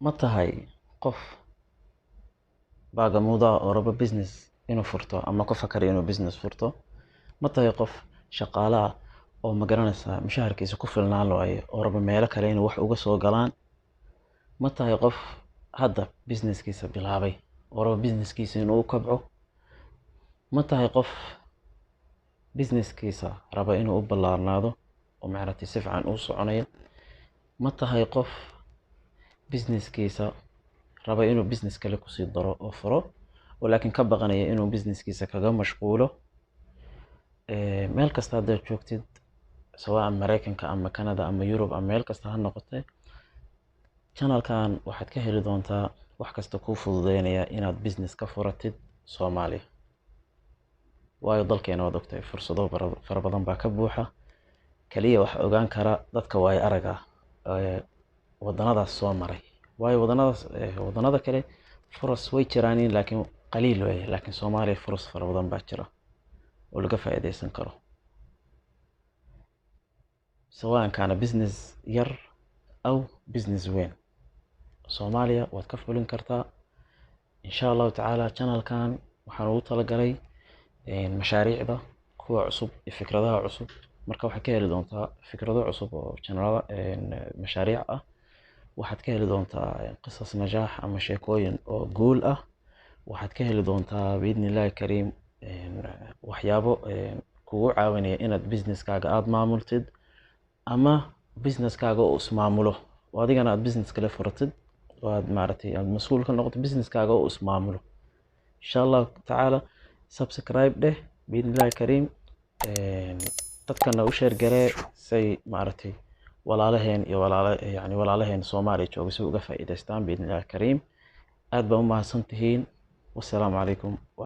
ma tahay qof baagamuuda oo raba business inuu furto ama ku fakarayo inuu business furto? ma tahay qof shaqaale ah oo magaranaysa mushaharkiisa ku filnaan waayo oo raba meelo kale inuu wax uga soo galaan? ma tahay qof hadda businesskiisa bilaabay oo raba businesskiisa inuu u kobco? ma tahay qof businesskiisa raba inuu u ballaarnaado oo macnaheedu si fiican u soconayo? ma tahay qof businesskiisa raba inuu business kale ku sii daro oo furo oo laakiin ka baqanaya inuu businesskiisa kaga mashquulo? meel kasta haddaad joogtid, sawaa Mareykanka ama Canada ama Europe ama meel kasta ha noqotee, channelkan waxaad ka heli doontaa wax kasta kuu fududeynaya inaad business ka furatid Soomaaliya. waayo dalkeena waad ogtahay fursado fara badan baa ka buuxa. kaliya wax ogaan kara dadka waayo araga waddanadaas soo maray. waayo waddanada kale furas way jiraan laakiin qaliil weeye, laakiin Soomaaliya furas fara badan baa jira oo laga faa'iideysan karo, sawaan kana business yar aw business weyn. Soomaaliya waad ka fulin kartaa insha Allah tacaala. channelkan waxaan ugu talagalay mashaariicda kuwa cusub iyo fikradaha cusub. marka waxaad ka heli doontaa fikrado cusub oo channelada mashaariic ah. waxaad ka heli doontaa qisas najaax ama sheekooyin oo guul ah. waxaad ka heli doontaa biidnillaahi kariim waxyaabo kugu caawinaya inaad businesskaaga aad maamultid ama businesskaaga uu ismaamulo oo adigana aad business kale furatid oo aad maaragtay aad mas'uul ka noqoto businesskaaga uu ismaamulo. insha Allah tacaala subscribe dheh biidnillaahi kariim. dadkana u share garee say maaragtay walaalaheen iyo walaalaheen Soomaaliya jooga si uga faa'iideystaan biidnillaahi kariim. aad baa u mahadsantihiin. wassalaamu calaykum.